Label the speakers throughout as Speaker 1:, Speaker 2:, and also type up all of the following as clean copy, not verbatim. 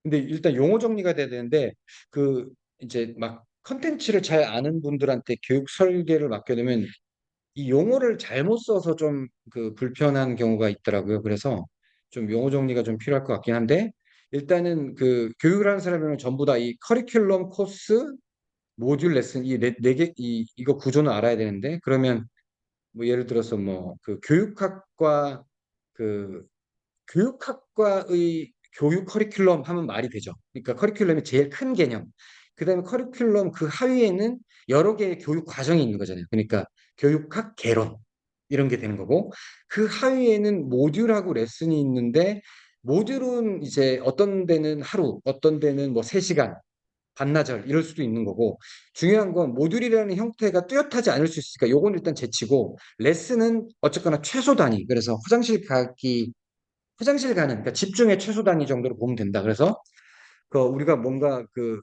Speaker 1: 근데 일단 용어 정리가 돼야 되는데 그 이제 막 컨텐츠를 잘 아는 분들한테 교육 설계를 맡게 되면 이 용어를 잘못 써서 좀 그 불편한 경우가 있더라고요. 그래서 좀 용어 정리가 좀 필요할 것 같긴 한데 일단은 그 교육을 하는 사람은 전부 다 이 커리큘럼 코스 모듈 레슨 이 네 개 이거 구조는 알아야 되는데 그러면 뭐 예를 들어서 뭐 그 교육학과 그 교육학과의 교육 커리큘럼 하면 말이 되죠. 그러니까 커리큘럼이 제일 큰 개념. 그다음에 커리큘럼 그 하위에는 여러 개의 교육 과정이 있는 거잖아요. 그러니까 교육학 개론 이런 게 되는 거고 그 하위에는 모듈하고 레슨이 있는데 모듈은 이제 어떤 데는 하루, 어떤 데는 뭐 3시간, 반나절 이럴 수도 있는 거고 중요한 건 모듈이라는 형태가 뚜렷하지 않을 수 있으니까 요건 일단 제치고 레슨은 어쨌거나 최소 단위 그래서 화장실 가는 그러니까 집중의 최소 단위 정도로 보면 된다. 그래서 그 우리가 뭔가 그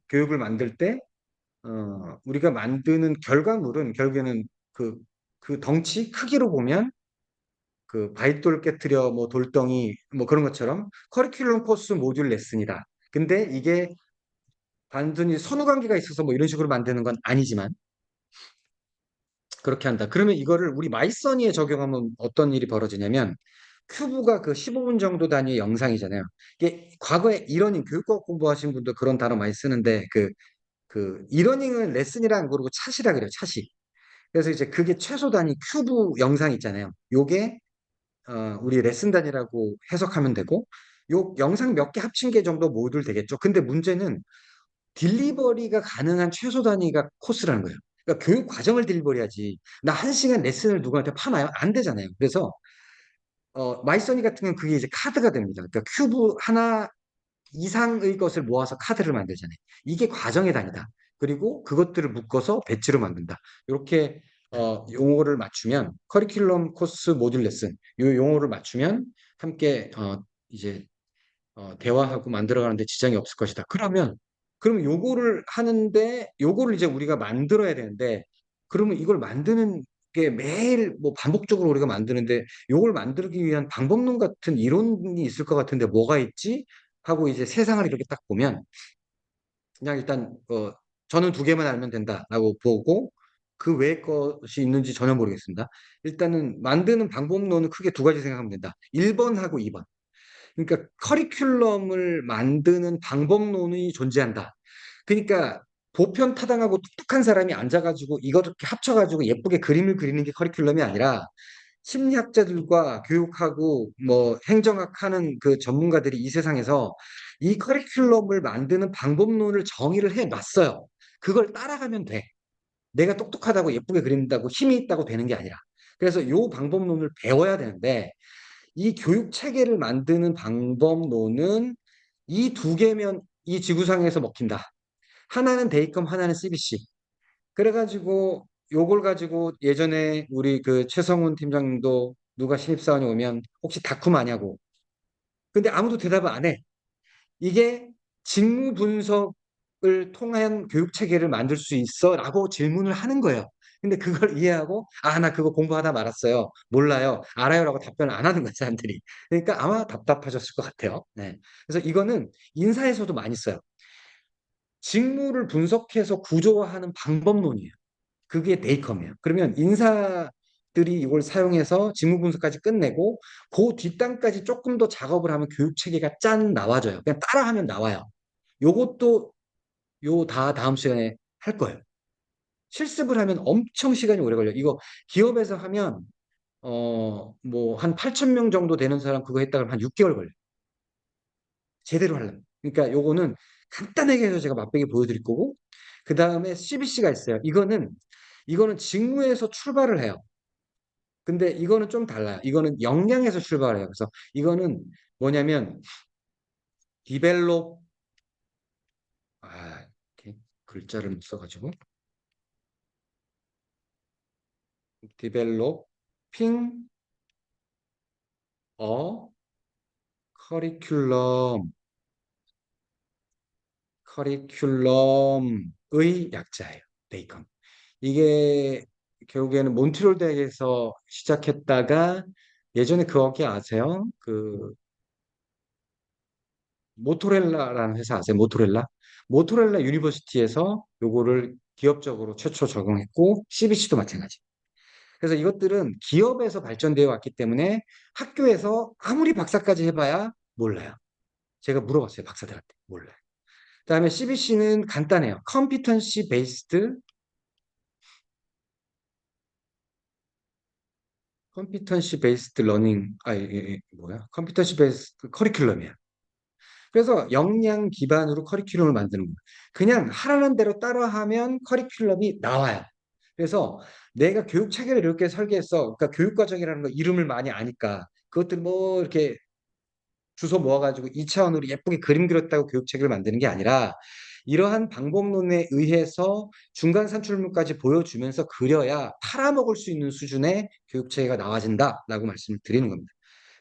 Speaker 1: 교육을 만들 때 우리가 만드는 결과물은 결국에는 그 그 덩치 크기로 보면 그 바윗돌 깨트려 뭐 돌덩이 뭐 그런 것처럼 커리큘럼 코스 모듈 레슨이다. 근데 이게 단순히 선후 관계가 있어서 뭐 이런 식으로 만드는 건 아니지만 그렇게 한다. 그러면 이거를 우리 마이써니에 적용하면 어떤 일이 벌어지냐면 큐브가 그 15분 정도 단위의 영상이잖아요. 이게 과거에 이러닝 교육과 공부하신 분도 그런 단어 많이 쓰는데 그 이러닝은 레슨이라 안 그러고 찻이라 그래요. 찻이. 그래서 이제 그게 최소 단위 큐브 영상 있잖아요. 요게 우리 레슨 단위라고 해석하면 되고 요 영상 몇 개 합친 게 정도 모듈 되겠죠. 근데 문제는 딜리버리가 가능한 최소 단위가 코스라는 거예요. 그러니까 교육 과정을 딜리버리하지. 나 1시간 레슨을 누구한테 파나요? 안 되잖아요. 그래서 마이써니 같은 경우는 그게 이제 카드가 됩니다. 그러니까 큐브 하나 이상의 것을 모아서 카드를 만들잖아요. 이게 과정의 단위다. 그리고 그것들을 묶어서 배지로 만든다. 이렇게 용어를 맞추면 커리큘럼 코스 모듈 레슨 이 용어를 맞추면 함께 이제 대화하고 만들어가는데 지장이 없을 것이다. 그러면 요거를 하는데 요거를 이제 우리가 만들어야 되는데 그러면 이걸 만드는 게 매일 뭐 반복적으로 우리가 만드는데 요걸 만들기 위한 방법론 같은 이론이 있을 것 같은데 뭐가 있지? 하고 이제 세상을 이렇게 딱 보면 그냥 일단 저는 2개만 알면 된다라고 보고 그 외의 것이 있는지 전혀 모르겠습니다. 일단은 만드는 방법론은 크게 2가지 생각하면 된다. 1번하고 2번. 그러니까 커리큘럼을 만드는 방법론이 존재한다. 그러니까 보편타당하고 똑똑한 사람이 앉아가지고 이거를 이렇게 합쳐가지고 예쁘게 그림을 그리는 게 커리큘럼이 아니라 심리학자들과 교육하고 뭐 행정학 하는 그 전문가들이 이 세상에서 이 커리큘럼을 만드는 방법론을 정의를 해 놨어요. 그걸 따라가면 돼. 내가 똑똑하다고 예쁘게 그린다고 힘이 있다고 되는 게 아니라. 그래서 이 방법론을 배워야 되는데 이 교육 체계를 만드는 방법론은 이 2개면 이 지구상에서 먹힌다. 하나는 데이컴, 하나는 CBC. 그래가지고 요걸 가지고 예전에 우리 그 최성훈 팀장님도 누가 신입사원이 오면 혹시 다쿰 아냐고. 근데 아무도 대답을 안 해. 이게 직무 분석을 통한 교육 체계를 만들 수 있어라고 질문을 하는 거예요. 근데 그걸 이해하고 나 그거 공부하다 말았어요. 몰라요. 알아요라고 답변을 안 하는 거예요, 사람들이. 그러니까 아마 답답하셨을 것 같아요. 네. 그래서 이거는 인사에서도 많이 써요. 직무를 분석해서 구조화하는 방법론이에요. 그게 데이컴이에요. 그러면 인사들이 이걸 사용해서 직무 분석까지 끝내고 그 뒷단까지 조금 더 작업을 하면 교육 체계가 짠 나와져요. 그냥 따라하면 나와요. 요것도 요 다음 시간에 할 거예요. 실습을 하면 엄청 시간이 오래 걸려요. 이거 기업에서 하면 뭐 한 8천 명 정도 되는 사람 그거 했다 그러면 한 6개월 걸려요. 제대로 하려면. 그러니까 요거는 간단하게 해서 제가 맛보기 보여드릴 거고 그 다음에 CBC가 있어요. 이거는 직무에서 출발을 해요. 근데 이거는 좀 달라요. 이거는 역량에서 출발해요. 그래서 이거는 뭐냐면 디벨롭 이렇게 글자를 못 써가지고 디벨롭핑 어 커리큘럼 커리큘럼의 약자예요. 베이컨. 이게 결국에는 몬트리올 대학에서 시작했다가 예전에 그거 아세요? 모토렐라라는 회사 아세요? 모토렐라? 모토렐라 유니버시티에서 요거를 기업적으로 최초 적용했고 CBC도 마찬가지. 그래서 이것들은 기업에서 발전되어 왔기 때문에 학교에서 아무리 박사까지 해봐야 몰라요. 제가 물어봤어요, 박사들한테. 몰라요. 그다음에 CBC는 간단해요. 컴피턴시 베이스드 러닝, 뭐야? 컴피턴시 베이스드 커리큘럼이야. 그래서 역량 기반으로 커리큘럼을 만드는 거예요. 그냥 하라는 대로 따라하면 커리큘럼이 나와요. 그래서 내가 교육 체계를 이렇게 설계했어. 그러니까 교육과정이라는 거 이름을 많이 아니까 그것들 뭐 이렇게 주소 모아가지고 2차원으로 예쁘게 그림 그렸다고 교육 체계를 만드는 게 아니라 이러한 방법론에 의해서 중간 산출물까지 보여주면서 그려야 팔아먹을 수 있는 수준의 교육 체계가 나와진다라고 말씀을 드리는 겁니다.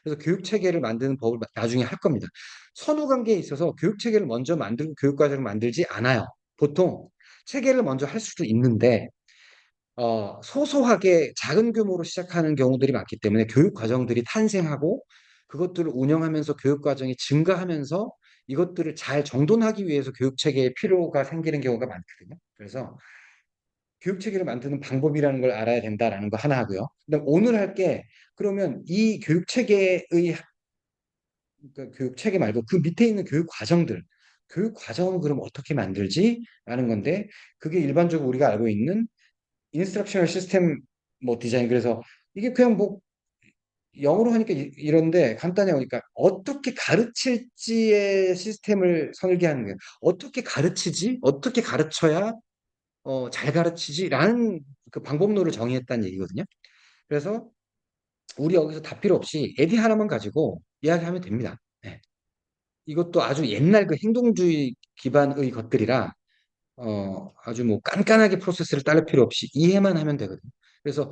Speaker 1: 그래서 교육 체계를 만드는 법을 나중에 할 겁니다. 선후 관계에 있어서 교육 체계를 먼저 만들고 교육 과정을 만들지 않아요. 보통 체계를 먼저 할 수도 있는데 소소하게 작은 규모로 시작하는 경우들이 많기 때문에 교육 과정들이 탄생하고 그것들을 운영하면서 교육 과정이 증가하면서 이것들을 잘 정돈하기 위해서 교육 체계에 필요가 생기는 경우가 많거든요. 그래서 교육 체계를 만드는 방법이라는 걸 알아야 된다라는 거 하나 하고요. 그다음 오늘 할 게 그러면 이 교육 체계의 그러니까 교육 체계 말고 그 밑에 있는 교육 과정들, 교육 과정은 그럼 어떻게 만들지? 라는 건데 그게 일반적으로 우리가 알고 있는 인스트럭셔널 시스템 뭐 디자인 그래서 이게 그냥 뭐 영어로 하니까 이런데 간단히 하니까 어떻게 가르칠지의 시스템을 설계하는 거예요. 어떻게 가르치지? 어떻게 가르쳐야 잘 가르치지라는 그 방법론을 정의했다는 얘기거든요. 그래서 우리 여기서 다 필요 없이 에디 하나만 가지고 이야기하면 됩니다. 네. 이것도 아주 옛날 그 행동주의 기반의 것들이라 아주 뭐 깐깐하게 프로세스를 따를 필요 없이 이해만 하면 되거든요. 그래서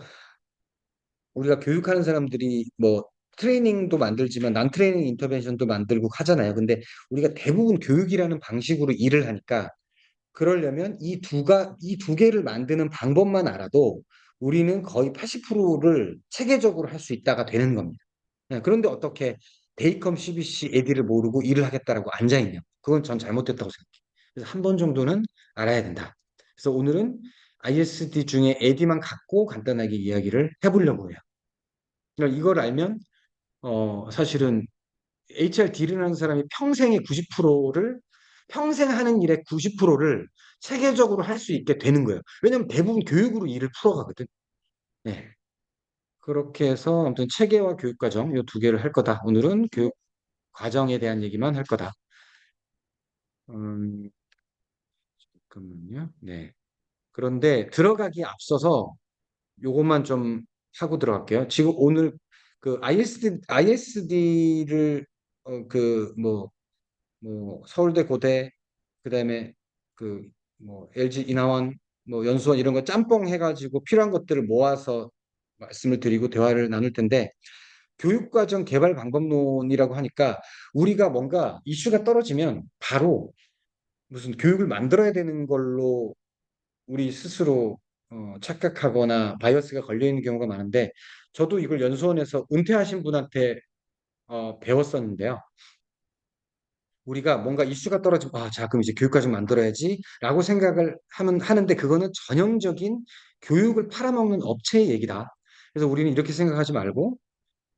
Speaker 1: 우리가 교육하는 사람들이 뭐 트레이닝도 만들지만 난 트레이닝 인터벤션도 만들고 하잖아요. 근데 우리가 대부분 교육이라는 방식으로 일을 하니까 그러려면 이 두 개를 만드는 방법만 알아도 우리는 거의 80%를 체계적으로 할 수 있다가 되는 겁니다. 네, 그런데 어떻게 데이컴 CBC 에디를 모르고 일을 하겠다라고 앉아있냐? 그건 전 잘못됐다고 생각해요. 그래서 한 번 정도는 알아야 된다. 그래서 오늘은 ISD 중에 에디만 갖고 간단하게 이야기를 해보려고 해요. 그러니까 이걸 알면 사실은 HRD를 하는 사람이 평생의 90%를 평생 하는 일의 90%를 체계적으로 할 수 있게 되는 거예요. 왜냐면 대부분 교육으로 일을 풀어가거든. 네. 그렇게 해서 아무튼 체계와 교육 과정 이 두 개를 할 거다. 오늘은 교육 과정에 대한 얘기만 할 거다. 음, 잠깐만요. 네. 그런데 들어가기 앞서서 요것만 좀 하고 들어갈게요. 지금 오늘 그 ISD를 서울대 고대 그다음에 그 뭐 LG 인하원 뭐 연수원 이런 거 짬뽕 해가지고 필요한 것들을 모아서 말씀을 드리고 대화를 나눌 텐데 교육과정 개발 방법론이라고 하니까 우리가 뭔가 이슈가 떨어지면 바로 무슨 교육을 만들어야 되는 걸로 우리 스스로 착각하거나 바이어스가 걸려 있는 경우가 많은데 저도 이걸 연수원에서 은퇴하신 분한테 배웠었는데요. 우리가 뭔가 이슈가 떨어지면 자 그럼 이제 교육과정 만들어야지라고 생각을 하는데 그거는 전형적인 교육을 팔아먹는 업체의 얘기다. 그래서 우리는 이렇게 생각하지 말고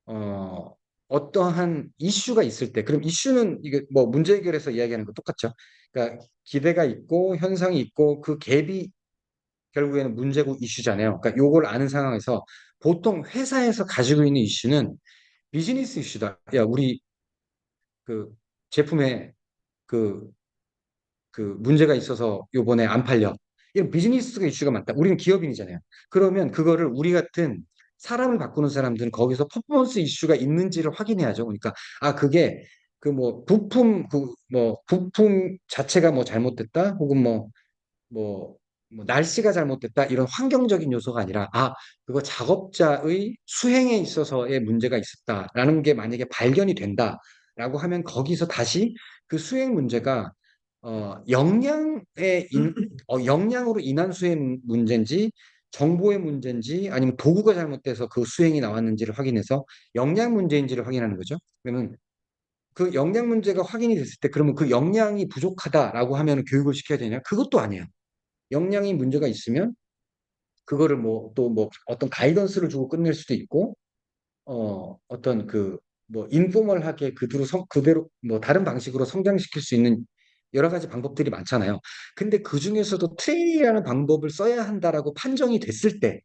Speaker 1: 어, 어떠한 이슈가 있을 때, 그럼 이슈는 이게 뭐 문제 해결해서 이야기하는 거 똑같죠. 그러니까 기대가 있고 현상이 있고 그 갭이 결국에는 문제고 이슈잖아요. 그러니까 요걸 아는 상황에서 보통 회사에서 가지고 있는 이슈는 비즈니스 이슈다. 야, 우리 그 제품에 그, 그 문제가 있어서 요번에 안 팔려. 이런 비즈니스가 이슈가 많다. 우리는 기업인이잖아요. 그러면 그거를 우리 같은 사람을 바꾸는 사람들은 거기서 퍼포먼스 이슈가 있는지를 확인해야죠. 그러니까 그게 그 뭐 부품 자체가 뭐 잘못됐다 혹은 뭐, 날씨가 잘못됐다 이런 환경적인 요소가 아니라 그거 작업자의 수행에 있어서의 문제가 있었다라는 게 만약에 발견이 된다라고 하면 거기서 다시 그 수행 문제가 역량으로 인한 수행 문제인지 정보의 문제인지 아니면 도구가 잘못돼서 그 수행이 나왔는지를 확인해서 역량 문제인지를 확인하는 거죠. 그러면 그 역량 문제가 확인이 됐을 때 그러면 그 역량이 부족하다라고 하면 교육을 시켜야 되냐? 그것도 아니에요. 역량이 문제가 있으면 그거를 뭐 또 뭐 어떤 가이던스를 주고 끝낼 수도 있고 어떤 그 뭐 인포멀하게 그대로 뭐 다른 방식으로 성장시킬 수 있는 여러 가지 방법들이 많잖아요. 근데 그 중에서도 트레이닝이라는 방법을 써야 한다라고 판정이 됐을 때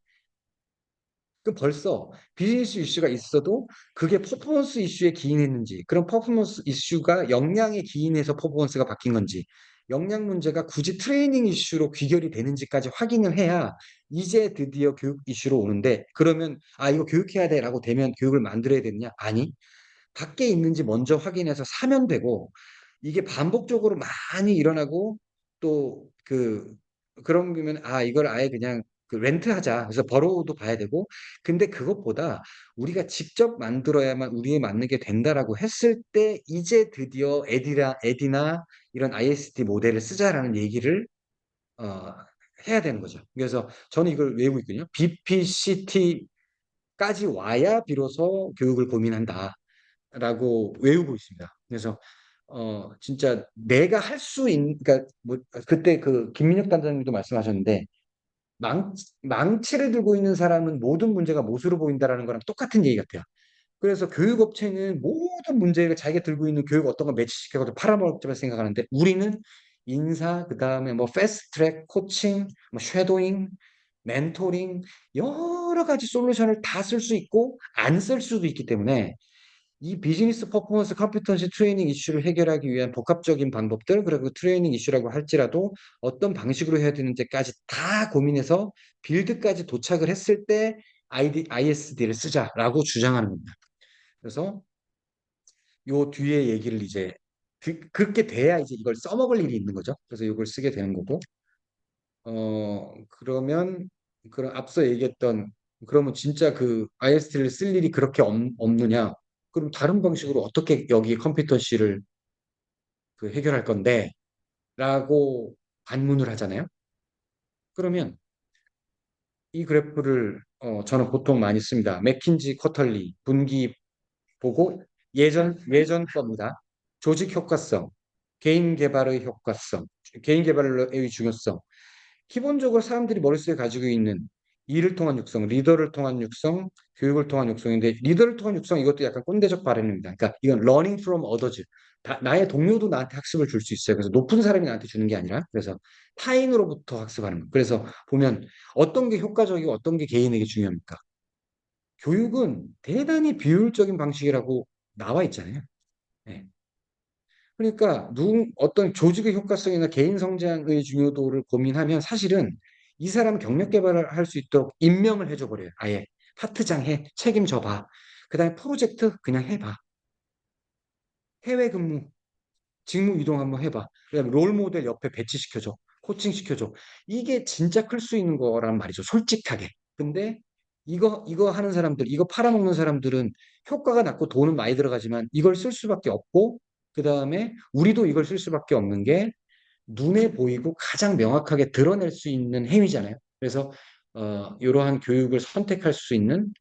Speaker 1: 그 벌써 비즈니스 이슈가 있어도 그게 퍼포먼스 이슈에 기인했는지, 그런 퍼포먼스 이슈가 역량에 기인해서 퍼포먼스가 바뀐 건지, 역량 문제가 굳이 트레이닝 이슈로 귀결이 되는지까지 확인을 해야 이제 드디어 교육 이슈로 오는데, 그러면 아 이거 교육해야 돼라고 되면 교육을 만들어야 되느냐? 아니, 밖에 있는지 먼저 확인해서 사면 되고, 이게 반복적으로 많이 일어나고 또 그런 거면 아 이걸 아예 그냥 그 렌트하자. 그래서 버로우도 봐야 되고, 근데 그것보다 우리가 직접 만들어야만 우리에 맞는 게 된다라고 했을 때 이제 드디어 에디나 이런 ISD 모델을 쓰자라는 얘기를 어, 해야 되는 거죠. 그래서 저는 이걸 외우고 있거든요. BPCT까지 와야 비로소 교육을 고민한다. 라고 외우고 있습니다. 그래서 진짜 내가 할 수 있는, 그러니까 뭐 그때 그 김민혁 단장님도 말씀하셨는데 망치를 들고 있는 사람은 모든 문제가 못으로 보인다라는 거랑 똑같은 얘기 같아요. 그래서 교육업체는 모든 문제를 자기가 들고 있는 교육 어떤 걸 매치시켜서 팔아먹을 생각하는데, 우리는 인사, 그 다음에 뭐 패스트트랙, 코칭, 뭐 쉐도잉, 멘토링, 여러 가지 솔루션을 다 쓸 수 있고 안 쓸 수도 있기 때문에 이 비즈니스 퍼포먼스 컴피턴시 트레이닝 이슈를 해결하기 위한 복합적인 방법들, 그리고 트레이닝 이슈라고 할지라도 어떤 방식으로 해야 되는지까지 다 고민해서 빌드까지 도착을 했을 때 ISD를 쓰자라고 주장하는 겁니다. 그래서 요 뒤에 얘기를 이제 그렇게 돼야 이제 이걸 써먹을 일이 있는 거죠. 그래서 이걸 쓰게 되는 거고, 그러면 그런 앞서 얘기했던, 그러면 진짜 그 IST를 쓸 일이 그렇게 없느냐? 그럼 다른 방식으로 어떻게 여기 컴피턴시를 그 해결할 건데? 라고 반문을 하잖아요. 그러면 이 그래프를 저는 보통 많이 씁니다. 맥킨지 쿼털리 분기 보고 예전 겁니다. 조직 효과성, 개인 개발의 효과성, 개인 개발의 중요성. 기본적으로 사람들이 머릿속에 가지고 있는 일을 통한 육성, 리더를 통한 육성, 교육을 통한 육성인데, 리더를 통한 육성 이것도 약간 꼰대적 발언입니다. 그러니까 이건 learning from others. 나의 동료도 나한테 학습을 줄 수 있어요. 그래서 높은 사람이 나한테 주는 게 아니라, 그래서 타인으로부터 학습하는 거. 그래서 보면 어떤 게 효과적이고 어떤 게 개인에게 중요합니까? 교육은 대단히 비효율적인 방식이라고 나와 있잖아요. 네. 그러니까 어떤 조직의 효과성이나 개인 성장의 중요도를 고민하면 사실은 이 사람 경력 개발을 할 수 있도록 임명을 해줘 버려요. 아예 파트장 해, 책임져 봐. 그다음에 프로젝트 그냥 해봐. 해외 근무, 직무 이동 한번 해봐. 그다음에 롤 모델 옆에 배치시켜줘. 코칭 시켜줘. 이게 진짜 클 수 있는 거란 말이죠. 솔직하게. 근데 이거 하는 사람들, 이거 팔아먹는 사람들은 효과가 낮고 돈은 많이 들어가지만 이걸 쓸 수밖에 없고, 그다음에 우리도 이걸 쓸 수밖에 없는 게 눈에 보이고 가장 명확하게 드러낼 수 있는 행위잖아요. 그래서 이러한 교육을 선택할 수 있는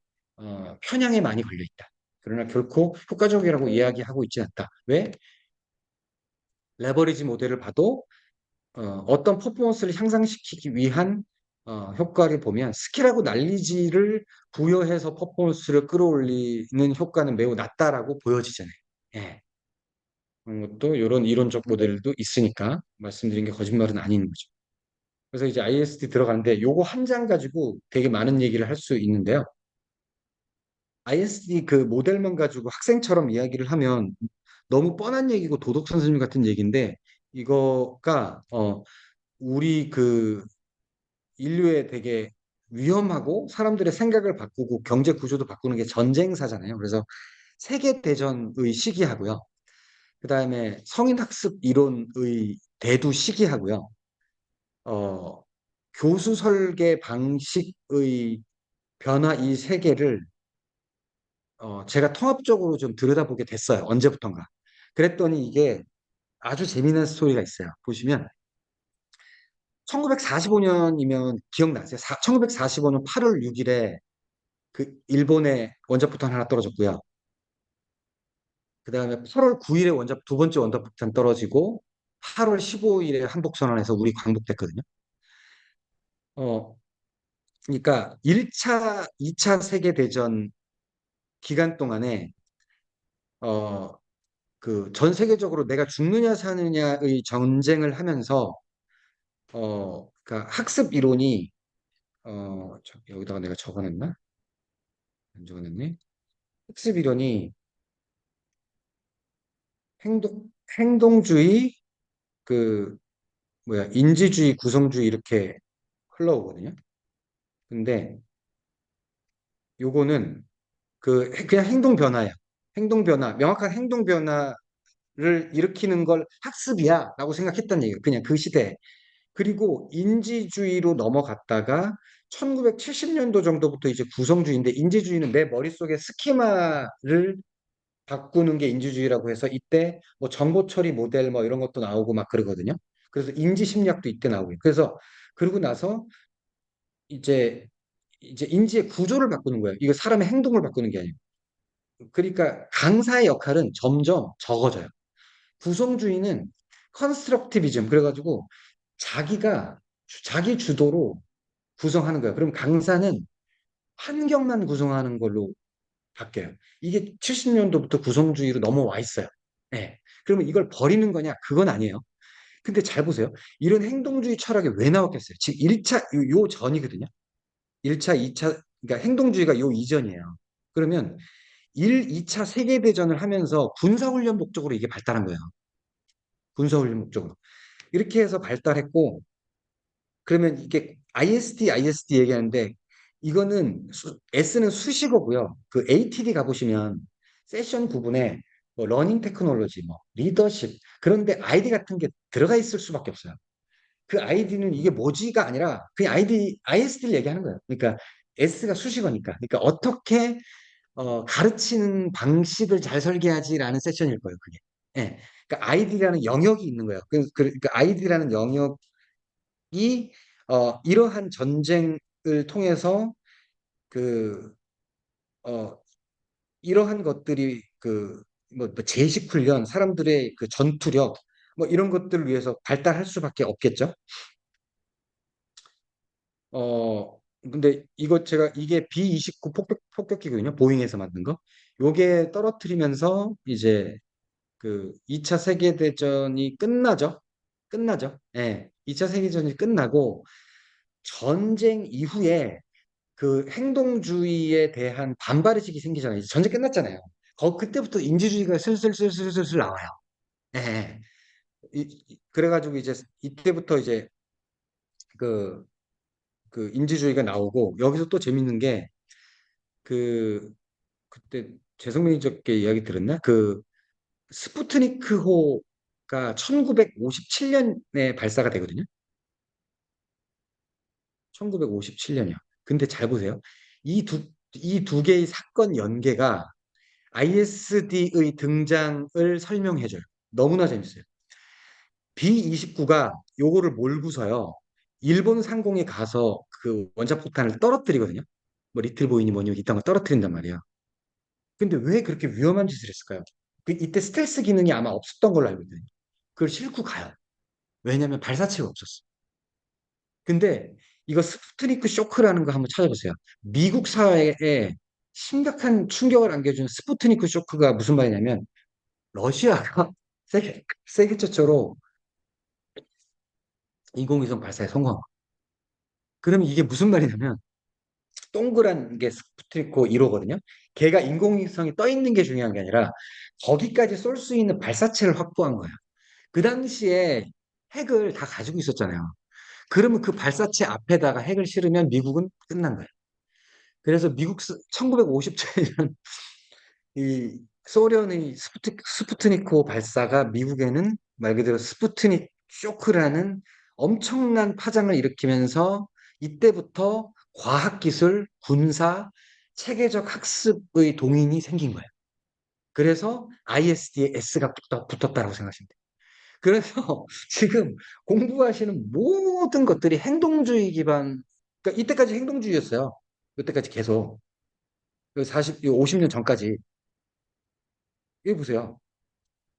Speaker 1: 편향에 많이 걸려 있다. 그러나 결코 효과적이라고 이야기하고 있지 않다. 왜? 레버리지 모델을 봐도 어떤 퍼포먼스를 향상시키기 위한 효과를 보면 스킬하고 난리지를 부여해서 퍼포먼스를 끌어올리는 효과는 매우 낮다라고 보여지잖아요. 예. 그런 것도 이런 이론적 모델도 있으니까 말씀드린 게 거짓말은 아닌 거죠. 그래서 이제 ISD 들어가는데 요거 한 장 가지고 되게 많은 얘기를 할 수 있는데요. ISD 그 모델만 가지고 학생처럼 이야기를 하면 너무 뻔한 얘기고 도덕 선생님 같은 얘기인데, 이거가 우리 그 인류에 되게 위험하고 사람들의 생각을 바꾸고 경제 구조도 바꾸는 게 전쟁사잖아요. 그래서 세계 대전의 시기하고요. 그다음에 성인 학습 이론의 대두 시기하고요. 어, 교수 설계 방식의 변화 이 세 개를 제가 통합적으로 좀 들여다보게 됐어요. 언제부턴가. 그랬더니 이게 아주 재미난 스토리가 있어요. 보시면 1945년이면 기억나세요? 1945년 8월 6일에 그 일본에 원자폭탄 하나 떨어졌고요. 그다음에 8월 9일에 두 번째 원자폭탄 떨어지고 8월 15일에 한복선언에서 우리 광복됐거든요. 어, 그러니까 1차, 2차 세계대전 기간 동안에 어, 그 전 세계적으로 내가 죽느냐 사느냐의 전쟁을 하면서 그러니까 학습 이론이 여기다가 내가 적어놨나? 안 적어놨네. 학습 이론이 행동주의, 그 인지주의, 구성주의 이렇게 흘러오거든요. 근데 요거는 그냥 행동 변화야. 행동 변화, 명확한 행동 변화를 일으키는 걸 학습이야라고 생각했던 얘기예요. 그냥 그 시대에. 그리고 인지주의로 넘어갔다가 1970년도 정도부터 이제 구성주의인데, 인지주의는 내 머릿속에 스키마를 바꾸는 게 인지주의라고 해서 이때 뭐 정보 처리 모델 뭐 이런 것도 나오고 막 그러거든요. 그래서 인지 심리학도 이때 나오고. 그래서 그러고 나서 이제 인지의 구조를 바꾸는 거예요. 이거 사람의 행동을 바꾸는 게 아니고. 그러니까 강사의 역할은 점점 적어져요. 구성주의는 컨스트럭티비즘, 그래가지고 자기가 자기 주도로 구성하는 거예요. 그럼 강사는 환경만 구성하는 걸로 바뀌어요. 이게 70년도부터 구성주의로 넘어와 있어요. 네. 그러면 이걸 버리는 거냐? 그건 아니에요. 근데 잘 보세요. 이런 행동주의 철학이 왜 나왔겠어요? 지금 1차, 요 전이거든요. 1차, 2차, 그러니까 행동주의가 요 이전이에요. 그러면 2차 세계대전을 하면서 군사훈련 목적으로 이게 발달한 거예요. 군사훈련 목적으로. 이렇게 해서 발달했고, 그러면 이게 ISD 얘기하는데, 이거는 S는 수식어고요. 그 ATD 가보시면 세션 부분에 뭐 러닝 테크놀로지, 뭐 리더십, 그런데 아이디 같은 게 들어가 있을 수밖에 없어요. 그 아이디는 이게 뭐지가 아니라 그냥 ISD를 얘기하는 거예요. 그러니까 S가 수식어니까. 그러니까 어떻게 가르치는 방식을 잘 설계하지라는 세션일 거예요, 그게. 예. 그러니까 아이디라는 영역이 있는 거예요. 그러니까 아이디라는 영역이 이러한 전쟁을 통해서 그 어, 이러한 것들이 뭐 제식 훈련, 사람들의 그 전투력 뭐 이런 것들을 위해서 발달할 수밖에 없겠죠. 근데 이게 B-29 폭격기거든요. 보잉에서 만든 거. 요게 떨어뜨리면서 이제 그 2차 세계대전이 끝나죠. 끝나죠. 예. 2차 세계대전이 끝나고 전쟁 이후에 그 행동주의에 대한 반발의식이 생기잖아요. 이제 전쟁 끝났잖아요. 그때부터 인지주의가 슬슬슬슬슬슬 나와요. 예. 예. 그래가지고 이제 이때부터 이제 그, 그 인지주의가 나오고, 여기서 또 재밌는 게 그 그때 재성 매니저께 이야기 들었나? 그 스푸트니크호가 1957년에 발사가 되거든요. 1957년이요. 근데 잘 보세요. 이 두 개의 사건 연계가 ISD의 등장을 설명해줘요. 너무나 재밌어요. B-29가 요거를 몰고서요. 일본 상공에 가서 그 원자폭탄을 떨어뜨리거든요. 뭐 리틀보이니 뭐니 이딴 걸 떨어뜨린단 말이에요. 근데 왜 그렇게 위험한 짓을 했을까요? 이때 스텔스 기능이 아마 없었던 걸로 알고 있거든요. 그걸 싣고 가요. 왜냐하면 발사체가 없었어. 근데 이거 스푸트니크 쇼크라는 거 한번 찾아보세요. 미국 사회에 심각한 충격을 안겨준 스푸트니크 쇼크가 무슨 말이냐면, 러시아가 세계 최초로 인공위성 발사에 성공한 거예요. 그러면 이게 무슨 말이냐면, 동그란 게 스푸트니크 1호거든요. 걔가 인공위성이 떠 있는 게 중요한 게 아니라 거기까지 쏠 수 있는 발사체를 확보한 거야. 그 당시에 핵을 다 가지고 있었잖아요. 그러면 그 발사체 앞에다가 핵을 실으면 미국은 끝난 거예요. 그래서 1957년 이 소련의 스푸트니크 발사가 미국에는 말 그대로 스푸트닉 쇼크라는 엄청난 파장을 일으키면서 이때부터 과학기술, 군사, 체계적 학습의 동인이 생긴 거예요. 그래서 ISD에 S가 붙었다고 생각하시면 돼요. 그래서 지금 공부하시는 모든 것들이 행동주의 기반, 그러니까 이때까지 행동주의였어요. 이때까지 계속. 50년 전까지. 이거 보세요.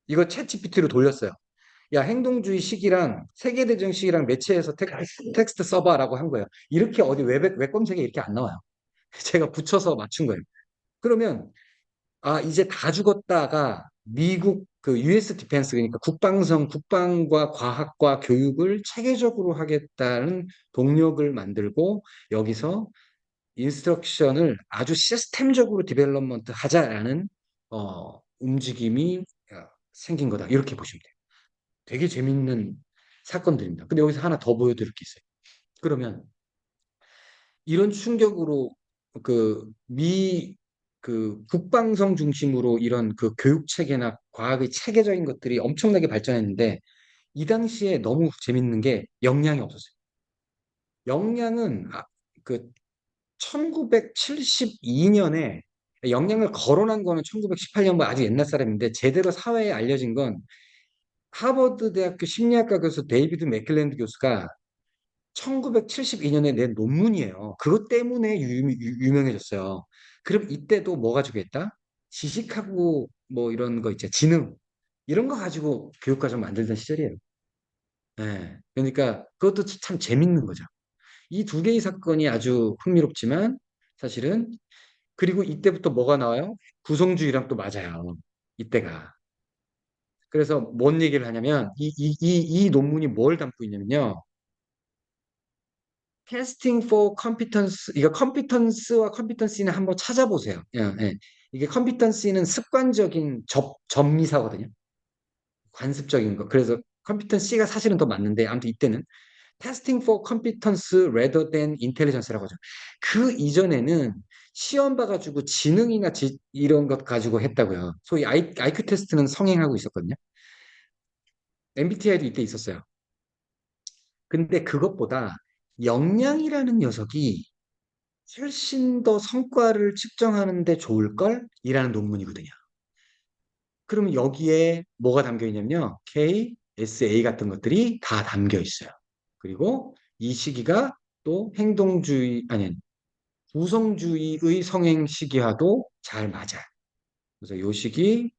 Speaker 1: 이거 챗 GPT로 돌렸어요. 야, 행동주의 시기랑 세계대전 시기랑 매치해서 텍스트 써봐라고 한 거예요. 이렇게 어디 웹 검색에 이렇게 안 나와요. 제가 붙여서 맞춘 거예요. 그러면 아, 이제 다 죽었다가 미국 그 US 디펜스 그러니까 국방과 과학과 교육을 체계적으로 하겠다는 동력을 만들고 여기서 인스트럭션을 아주 시스템적으로 디벨롭먼트 하자라는 움직임이 생긴 거다. 이렇게 보시면 돼요. 되게 재밌는 사건들입니다. 근데 여기서 하나 더 보여드릴 게 있어요. 그러면 이런 충격으로 그 국방성 중심으로 이런 그 교육 체계나 과학의 체계적인 것들이 엄청나게 발전했는데 이 당시에 너무 재밌는 게 역량이 없었어요. 역량은 그 1972년에 역량을 거론한 거는 1918년 뭐 아주 옛날 사람인데 제대로 사회에 알려진 건 하버드 대학교 심리학과 교수 데이비드 맥클랜드 교수가 1972년에 낸 논문이에요. 그것 때문에 유명해졌어요. 그럼 이때도 뭐 가지고 했다? 지식하고 뭐 이런 거 있죠. 지능. 이런 거 가지고 교육과정 만들던 시절이에요. 네. 그러니까 그것도 참 재밌는 거죠. 이 두 개의 사건이 아주 흥미롭지만 사실은 그리고 이때부터 뭐가 나와요? 구성주의랑 또 맞아요. 이때가. 그래서 뭔 얘기를 하냐면 이 논문이 뭘 담고 있냐면요. Testing for competence, 이거 컴피턴스와 컴피턴시는 한번 찾아보세요. 예, 예. 이게 컴피턴시는 습관적인 접미사거든요. 관습적인 거. 그래서 컴피턴시가 사실은 더 맞는데 아무튼 이때는 Testing for competence rather than intelligence라고 하죠. 그 이전에는 시험 봐가지고 지능이나 이런 것 가지고 했다고요. 소위 IQ 테스트는 성행하고 있었거든요. MBTI도 이때 있었어요. 근데 그것보다 역량이라는 녀석이 훨씬 더 성과를 측정하는 데 좋을걸? 이라는 논문이거든요. 그러면 여기에 뭐가 담겨 있냐면요. K, S, A 같은 것들이 다 담겨 있어요. 그리고 이 시기가 또 아니, 구성주의의 성행 시기와도 잘 맞아요. 그래서 요 시기의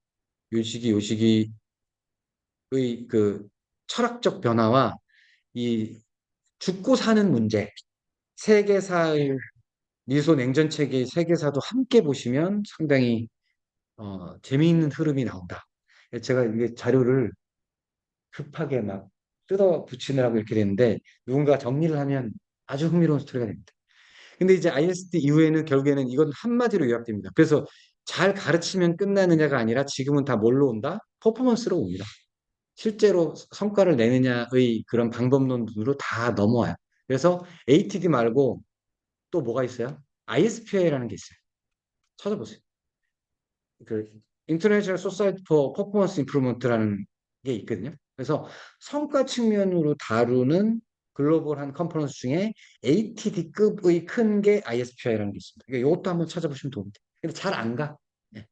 Speaker 1: 그 철학적 변화와 이 죽고 사는 문제, 세계사의 미소 냉전 체계의 세계사도 함께 보시면 상당히 재미있는 흐름이 나온다. 제가 이게 자료를 급하게 막 뜯어 붙이느라고 이렇게 됐는데 누군가 정리를 하면 아주 흥미로운 스토리가 됩니다. 근데 이제 IST 이후에는 결국에는 이건 한마디로 요약됩니다. 그래서 잘 가르치면 끝나느냐가 아니라 지금은 다 뭘로 온다? 퍼포먼스로 옵니다. 실제로 성과를 내느냐의 그런 방법론으로 다 넘어와요. 그래서 ATD 말고 또 뭐가 있어요? ISPA라는 게 있어요. 찾아보세요. 그 International Society for Performance Improvement라는 게 있거든요. 그래서 성과 측면으로 다루는 글로벌한 컨퍼런스 중에 ATD급의 큰 게 ISPI라는 게 있습니다. 그러니까 이것도 한번 찾아보시면 도움이 돼요. 근데 잘 안 가. 네.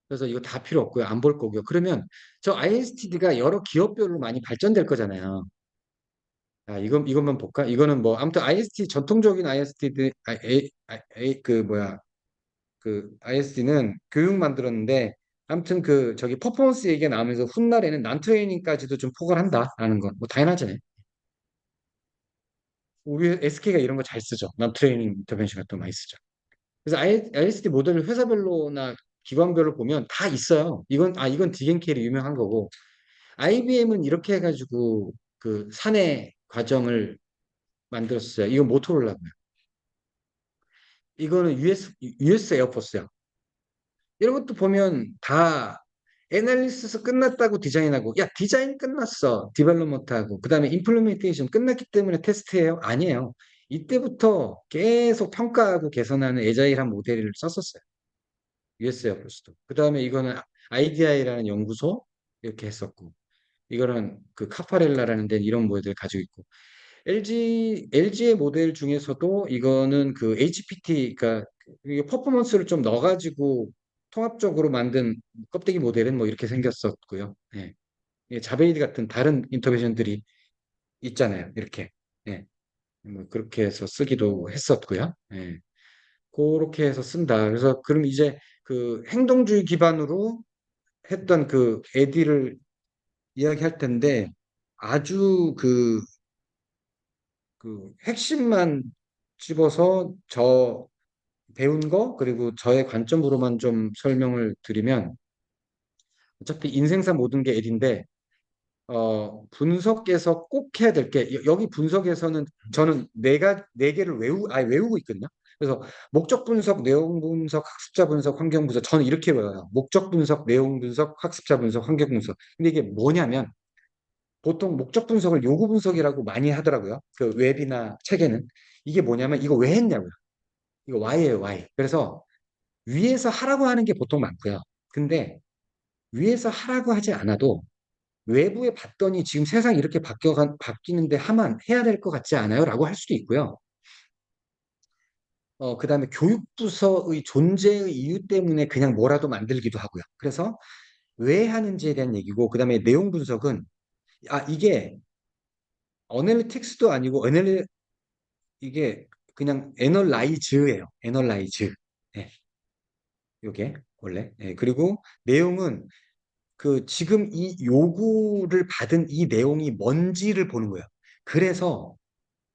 Speaker 1: 그래서 이거 다 필요 없고요. 안 볼 거고요. 그러면 저 ISTD가 여러 기업별로 많이 발전될 거잖아요. 이것만 볼까? 이거는 뭐 아무튼 IST 전통적인 ISTD 그 뭐야 그 ISD는 교육 만들었는데 아무튼 그 저기 퍼포먼스 얘기가 나오면서 훗날에는 난트레이닝까지도 좀 포괄한다라는 건 뭐 당연하잖아요. 우리 SK가 이런 거 잘 쓰죠. 난트레이닝 인터벤션 같은 거 많이 쓰죠. 그래서 ISD 모델을 회사별로나 기관별로 보면 다 있어요. 이건 디겐케일이 유명한 거고 IBM은 이렇게 해가지고 그 사내 과정을 만들었어요. 이건 모토로라고요. 이거는 US 에어포스요. 이런 것도 보면 다 애널리시스 끝났다고 디자인하고 야 디자인 끝났어 디벨롭먼트하고 그 다음에 임플리멘테이션 끝났기 때문에 테스트해요? 아니에요. 이때부터 계속 평가하고 개선하는 애자일한 모델을 썼었어요. US 에어포스도. 그 다음에 이거는 IDI라는 연구소 이렇게 했었고 이거는 그 카파렐라라는 데는 이런 모델을 가지고 있고 LG의 모델 중에서도 이거는 그 HPT, 그러니까 이게 퍼포먼스를 좀 넣어가지고 통합적으로 만든 껍데기 모델은 뭐 이렇게 생겼었고요. 예. 자베이드 같은 다른 인터벤션들이 있잖아요. 이렇게. 예. 뭐 그렇게 해서 쓰기도 했었고요. 예. 그렇게 해서 쓴다. 그래서 그럼 이제 그 행동주의 기반으로 했던 그 에디를 이야기할 텐데 아주 그 핵심만 집어서 저 배운 거 그리고 저의 관점으로만 좀 설명을 드리면 어차피 인생사 모든 게 에디인데 분석에서 꼭 해야 될 게, 여기 분석에서는 저는 네 개를 외우고 있거든요. 그래서 목적 분석, 내용 분석, 학습자 분석, 환경 분석, 저는 이렇게 외워요. 목적 분석, 내용 분석, 학습자 분석, 환경 분석. 근데 이게 뭐냐면, 보통 목적 분석을 요구 분석이라고 많이 하더라고요. 그 웹이나 책에는. 이게 뭐냐면, 이거 왜 했냐고요. 이거 why예요, why. 그래서 위에서 하라고 하는 게 보통 많고요. 근데 위에서 하라고 하지 않아도 외부에 봤더니 지금 세상이 이렇게 바뀌는데 하면 해야 될 것 같지 않아요? 라고 할 수도 있고요. 그다음에 교육부서의 존재의 이유 때문에 그냥 뭐라도 만들기도 하고요. 그래서 왜 하는지에 대한 얘기고, 그다음에 내용 분석은, 이게 어널리틱스도 아니고, 이게 그냥 애널라이즈예요. 애널라이즈. 네, 요게 원래. 네, 그리고 내용은 그 지금 이 요구를 받은 이 내용이 뭔지를 보는 거예요. 그래서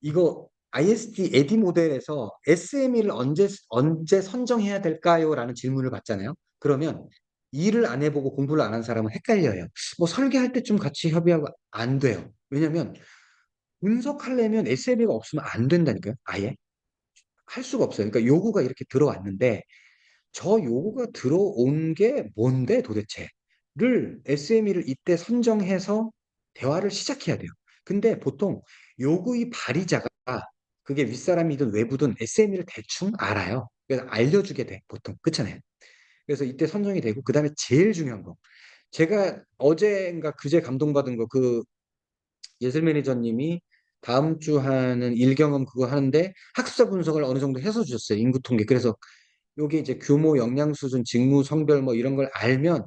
Speaker 1: 이거 ISD 에디 모델에서 SME를 언제 선정해야 될까요? 라는 질문을 받잖아요. 그러면 일을 안 해보고 공부를 안 한 사람은 헷갈려요. 뭐 설계할 때 좀 같이 협의하고 안 돼요. 왜냐면 분석하려면 SME가 없으면 안 된다니까요. 아예 할 수가 없어요. 그러니까 요구가 이렇게 들어왔는데 저 요구가 들어온 게 뭔데 도대체?를 SME를 이때 선정해서 대화를 시작해야 돼요. 근데 보통 요구의 발의자가 그게 윗사람이든 외부든 SME를 대충 알아요. 그래서 알려주게 돼, 보통. 그렇잖아요. 그래서 이때 선정이 되고, 그 다음에 제일 중요한 거. 제가 어제인가 그제 감동받은 거, 그 예술 매니저님이 다음 주 하는 일경험 그거 하는데 학습자 분석을 어느 정도 해서 주셨어요. 인구 통계. 그래서 요게 이제 규모, 역량 수준, 직무, 성별 뭐 이런 걸 알면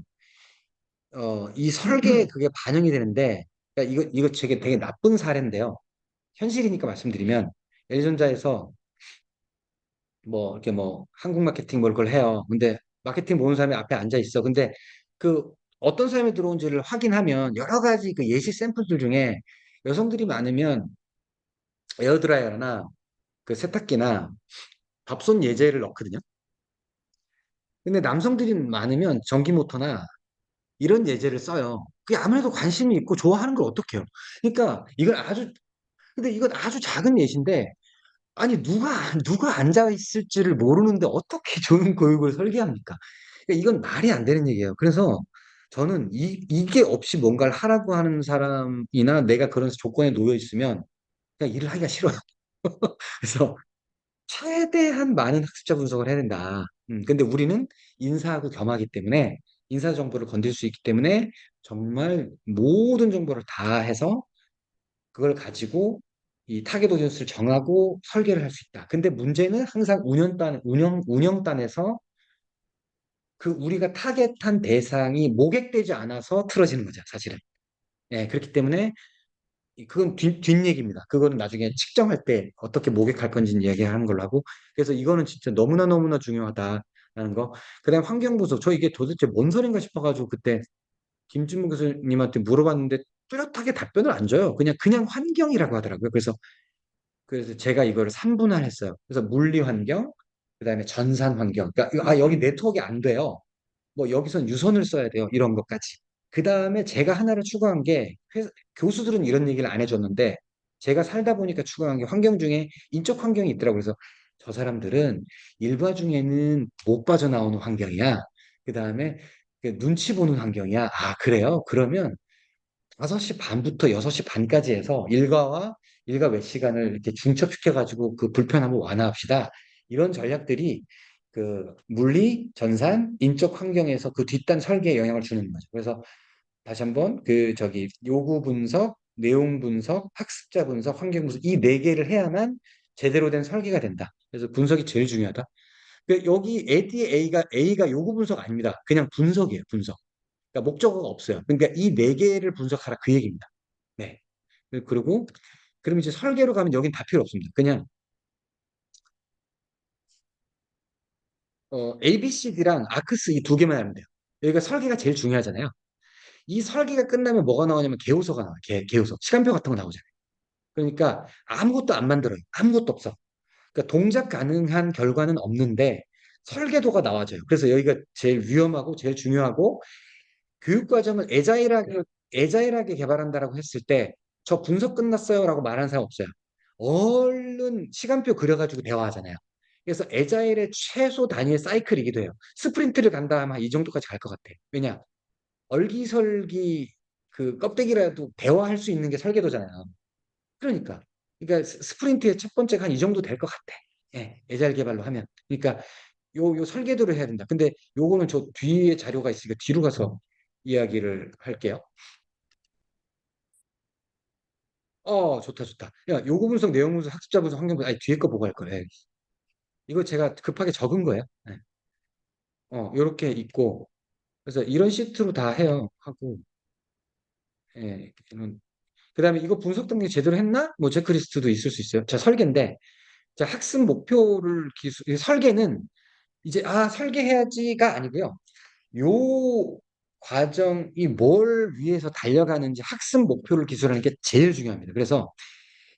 Speaker 1: 이 설계에 그게 반영이 되는데 그러니까 이거 되게 나쁜 사례인데요. 현실이니까 말씀드리면 L전자에서 뭐 이렇게 뭐 한국 마케팅 뭘 걸 해요. 근데 마케팅 보는 사람이 앞에 앉아 있어. 근데 그 어떤 사람이 들어온지를 확인하면 여러 가지 그 예시 샘플들 중에 여성들이 많으면 에어드라이어나 그 세탁기나 밥솥 예제를 넣거든요. 근데 남성들이 많으면 전기 모터나 이런 예제를 써요. 그게 아무래도 관심이 있고 좋아하는 걸 어떡해요. 그러니까 근데 이건 아주 작은 예시인데, 아니, 누가 앉아 있을지를 모르는데 어떻게 좋은 교육을 설계합니까? 그러니까 이건 말이 안 되는 얘기예요. 그래서 저는 이게 없이 뭔가를 하라고 하는 사람이나 내가 그런 조건에 놓여 있으면 그냥 일을 하기가 싫어요. 그래서 최대한 많은 학습자 분석을 해야 된다. 근데 우리는 인사하고 겸하기 때문에 인사 정보를 건들 수 있기 때문에 정말 모든 정보를 다 해서 그걸 가지고 이 타겟 오디언스를 정하고 설계를 할 수 있다. 근데 문제는 항상 운영단에서 그 우리가 타겟한 대상이 모객되지 않아서 틀어지는 거죠, 사실은. 예, 그렇기 때문에 그건 뒷얘기입니다. 그거는 나중에 측정할 때 어떻게 모객할 건지는 이야기하는 걸로 하고. 그래서 이거는 진짜 너무나 중요하다라는 거. 그다음 환경부서 저 이게 도대체 뭔 소린가 싶어가지고 그때 김진무 교수님한테 물어봤는데 뚜렷하게 답변을 안 줘요. 그냥 환경이라고 하더라고요. 그래서 제가 이거를 3분할했어요. 그래서 물리 환경, 그다음에 전산 환경. 그러니까 여기 네트워크가 안 돼요. 뭐 여기선 유선을 써야 돼요. 이런 것까지. 그 다음에 제가 하나를 추가한 게 교수들은 이런 얘기를 안 해줬는데 제가 살다 보니까 추가한 게 환경 중에 인적 환경이 있더라고요. 그래서 저 사람들은 일과 중에는 못 빠져나오는 환경이야. 그 다음에 눈치 보는 환경이야. 아, 그래요? 그러면 5시 반부터 6시 반까지 해서 일과 외 시간을 이렇게 중첩시켜가지고 그 불편함을 완화합시다. 이런 전략들이 그 물리, 전산, 인적 환경에서 그 뒷단 설계에 영향을 주는 거죠. 그래서 다시 한번 요구 분석, 내용 분석, 학습자 분석, 환경 분석 이 네 개를 해야만 제대로 된 설계가 된다. 그래서 분석이 제일 중요하다. 여기 A가 요구 분석 아닙니다. 그냥 분석이에요, 분석. 그러니까 목적어가 없어요. 그러니까 이 네 개를 분석하라 그 얘기입니다. 네. 그리고 그럼 이제 설계로 가면 여긴 다 필요 없습니다. 그냥 ABCD랑 아크스 이 두 개만 하면 돼요. 여기가 설계가 제일 중요하잖아요. 이 설계가 끝나면 뭐가 나오냐면 개요소가 나와요. 개요소. 시간표 같은 거 나오잖아요. 그러니까 아무것도 안 만들어요. 아무것도 없어. 그러니까 동작 가능한 결과는 없는데 설계도가 나와져요. 그래서 여기가 제일 위험하고 제일 중요하고 교육 과정을 애자일하게 개발한다라고 했을 때 저 분석 끝났어요라고 말하는 사람 없어요. 얼른 시간표 그려가지고 대화하잖아요. 그래서 애자일의 최소 단위의 사이클이기도 해요. 스프린트를 간다 하면 이 정도까지 갈 것 같아. 왜냐? 얼기설기 그 껍데기라도 대화할 수 있는 게 설계도잖아요. 그러니까. 그러니까 스프린트의 첫 번째가 한 이 정도 될 것 같아. 예, 애자일 개발로 하면. 그러니까 요 설계도를 해야 된다. 근데 요거는 저 뒤에 자료가 있으니까 뒤로 가서 이야기를 할게요. 좋다, 좋다. 야, 요구 분석, 내용 분석, 학습자 분석, 환경 분석, 아니, 뒤에 거 보고 할 거예요. 이거 제가 급하게 적은 거예요. 네. 요렇게 있고, 그래서 이런 시트로 다 해요. 하고, 예, 그 다음에 이거 분석 단계 제대로 했나? 뭐 체크리스트도 있을 수 있어요. 자, 설계인데, 자, 학습 목표를 이 설계는 이제, 설계해야지가 아니고요. 요 과정이 뭘 위해서 달려가는지 학습 목표를 기술하는 게 제일 중요합니다. 그래서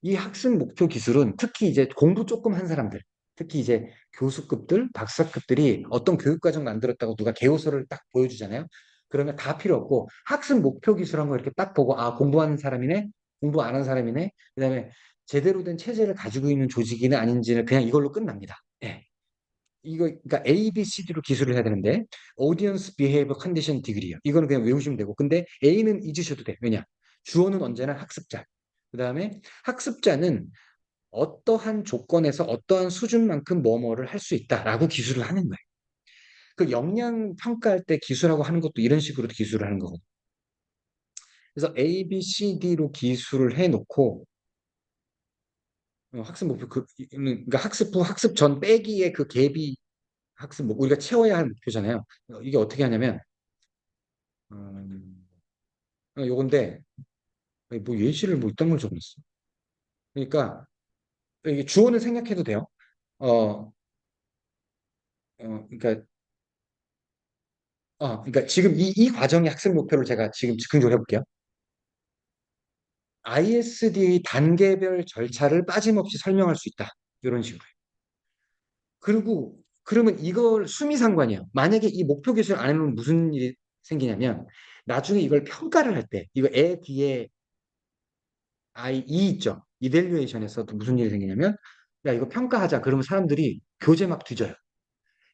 Speaker 1: 이 학습 목표 기술은 특히 이제 공부 조금 한 사람들, 특히 이제 교수급들, 박사급들이 어떤 교육과정 만들었다고 누가 개요서를 딱 보여주잖아요. 그러면 다 필요 없고 학습 목표 기술한 거 이렇게 딱 보고 공부하는 사람이네, 공부 안 하는 사람이네. 그다음에 제대로 된 체제를 가지고 있는 조직이는 아닌지는 그냥 이걸로 끝납니다. 예. 이거 그러니까 A, B, C, D로 기술을 해야 되는데 Audience Behavior Condition Degree요. 이거는 그냥 외우시면 되고 근데 A는 잊으셔도 돼. 왜냐? 주어는 언제나 학습자. 그다음에 학습자는 어떠한 조건에서 어떠한 수준만큼 뭐뭐를 할 수 있다라고 기술을 하는 거예요. 그 역량 평가할 때 기술하고 하는 것도 이런 식으로 기술을 하는 거거든요. 그래서 A, B, C, D로 기술을 해놓고 학습 목표 그러니까 학습 후 학습 전 빼기의 그 갭이 학습 목 우리가 채워야 할 목표잖아요. 이게 어떻게 하냐면 음, 요건데 뭐 예시를 뭐 이딴 걸 적었어. 그러니까 이게 주어는 생략해도 돼요. 어, 그러니까 그러니까 지금 이 과정의 학습 목표를 제가 지금 즉흥적으로 해볼게요. ISD 단계별 절차를 빠짐없이 설명할 수 있다. 이런 식으로. 그리고 그러면 이걸 수미상관이에요. 만약에 이 목표 기술 안 해놓으면 무슨 일이 생기냐면 나중에 이걸 평가를 할 때 이거 애 뒤에 있죠. 이밸류에이션에서도 무슨 일이 생기냐면 야 이거 평가하자. 그러면 사람들이 교재 막 뒤져요.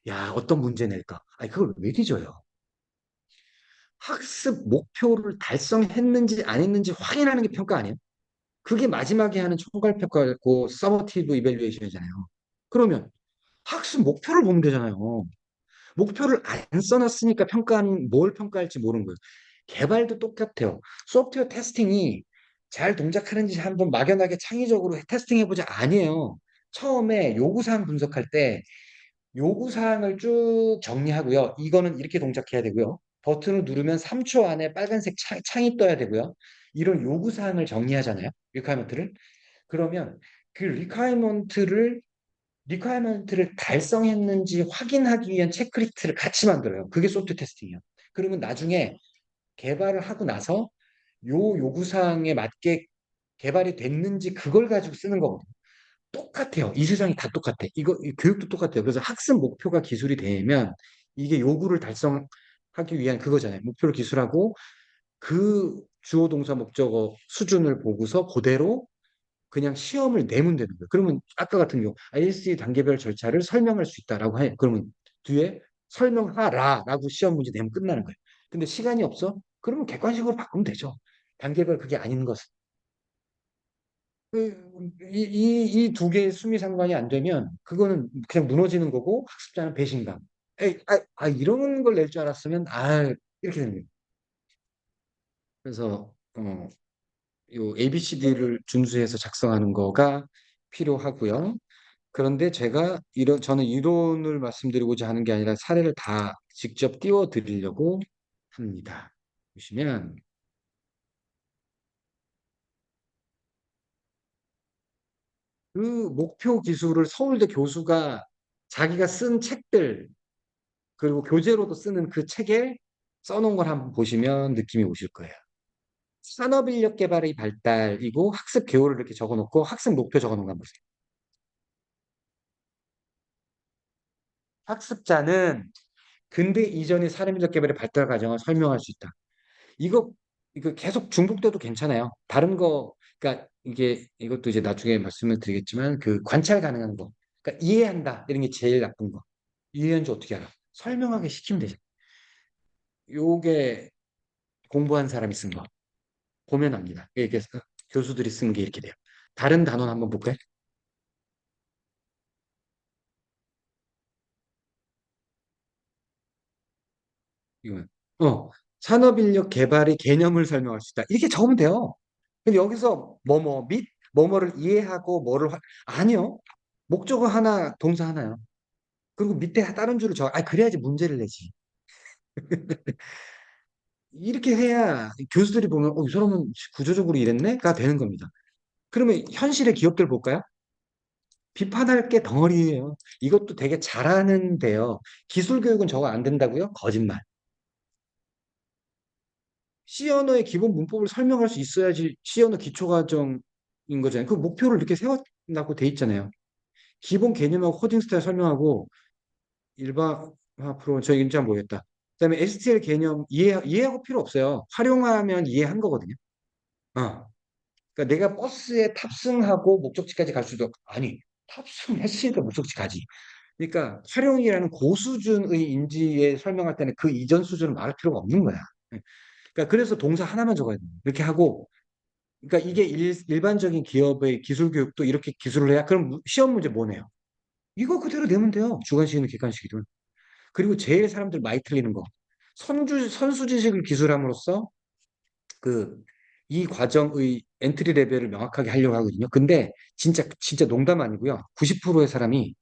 Speaker 1: 야 어떤 문제 낼까? 아니 그걸 왜 뒤져요? 학습 목표를 달성했는지 안 했는지 확인하는 게 평가 아니에요? 그게 마지막에 하는 총괄평가고 서머티브 이밸류에이션이잖아요. 그러면 학습 목표를 보면 되잖아요. 목표를 안 써놨으니까 평가는 뭘 평가할지 모르는 거예요. 개발도 똑같아요. 소프트웨어 테스팅이 잘 동작하는지 한번 막연하게 창의적으로 테스팅 해보자 아니에요. 처음에 요구사항 분석할 때 요구사항을 쭉 정리하고요. 이거는 이렇게 동작해야 되고요. 버튼을 누르면 3초 안에 빨간색 창이 떠야 되고요. 이런 요구사항을 정리하잖아요. 리퀘어먼트를. 그러면 그 리퀘어먼트를 달성했는지 확인하기 위한 체크리스트를 같이 만들어요. 그게 소프트 테스팅이에요. 그러면 나중에 개발을 하고 나서 요 요구사항에 맞게 개발이 됐는지 그걸 가지고 쓰는 거거든요. 똑같아요. 이 세상이 다 똑같아. 이 교육도 똑같아요. 그래서 학습 목표가 기술이 되면 이게 요구를 달성하기 위한 그거잖아요. 목표를 기술하고 그 주어 동사 목적어 수준을 보고서 그대로 그냥 시험을 내면 되는 거예요. 그러면 아까 같은 경우 ISD 단계별 절차를 설명할 수 있다라고 해. 그러면 뒤에 설명하라라고 시험 문제 내면 끝나는 거예요. 근데 시간이 없어? 그러면 객관식으로 바꾸면 되죠. 단계별 그게 아닌 것은. 이 두 개의 수미 상관이 안 되면 그거는 그냥 무너지는 거고 학습자는 배신감. 에이, 이런 걸 낼 줄 알았으면 이렇게 되는 거예요. 그래서 요 ABCD를 준수해서 작성하는 거가 필요하고요. 그런데 저는 이론을 말씀드리고자 하는 게 아니라 사례를 다 직접 띄워 드리려고 합니다. 보시면 그 목표 기술을 서울대 교수가 자기가 쓴 책들 그리고 교재로도 쓰는 그 책에 써놓은 걸 한번 보시면 느낌이 오실 거예요. 산업인력 개발의 발달이고 학습 개요를 이렇게 적어놓고 학습 목표 적어놓은 거 한번 보세요. 학습자는 근대 이전의 산업인력 개발의 발달 과정을 설명할 수 있다. 이거 이거 계속 중복돼도 괜찮아요. 다른 거 그러니까 이게 이것도 이제 나중에 말씀을 드리겠지만 그 관찰 가능한 거. 그러니까 이해한다 이런 게 제일 나쁜 거. 이해한지 어떻게 알아? 설명하게 시키면 되죠. 요게 공부한 사람이 쓴 거. 보면 압니다. 이게 교수들이 쓴 게 이렇게 돼요. 다른 단원 한번 볼까요? 이거는 산업인력 개발의 개념을 설명할 수 있다. 이렇게 적으면 돼요. 근데 여기서 뭐뭐 및 뭐뭐를 이해하고 아니요. 목적어 하나, 동사 하나요. 그리고 밑에 다른 줄을 그래야지 문제를 내지. 이렇게 해야 교수들이 보면 이 사람은 구조적으로 이랬네?가 되는 겁니다. 그러면 현실의 기업들 볼까요? 비판할 게 덩어리예요. 이것도 되게 잘하는데요. 기술 교육은 저거 안 된다고요? 거짓말. C 언어의 기본 문법을 설명할 수 있어야지 C 언어 기초과정인 거잖아요. 그 목표를 이렇게 세웠다고 돼 있잖아요. 기본 개념하고 코딩 스타일 설명하고 일반화 프로 저 인지 모르겠다. 그다음에 STL 개념 이해하고 필요 없어요. 활용하면 이해한 거거든요. 어. 그러니까 내가 버스에 탑승하고 목적지까지 갈 수도 아니 탑승했으니까 목적지 가지. 그러니까 활용이라는 고수준의 인지에 설명할 때는 그 이전 수준을 말할 필요가 없는 거야. 예. 그러니까 그래서 동사 하나만 적어야 돼. 이렇게 하고 그러니까 이게 일반적인 기업의 기술 교육도 이렇게 기술을 해야 그럼 시험 문제 뭐 내요? 이거 그대로 내면 돼요. 주관식이든 객관식이든. 그리고 제일 사람들 많이 틀리는 거. 선수 지식을 기술함으로써 그 이 과정의 엔트리 레벨을 명확하게 하려고 하거든요. 근데 진짜 농담 아니고요. 90%의 사람이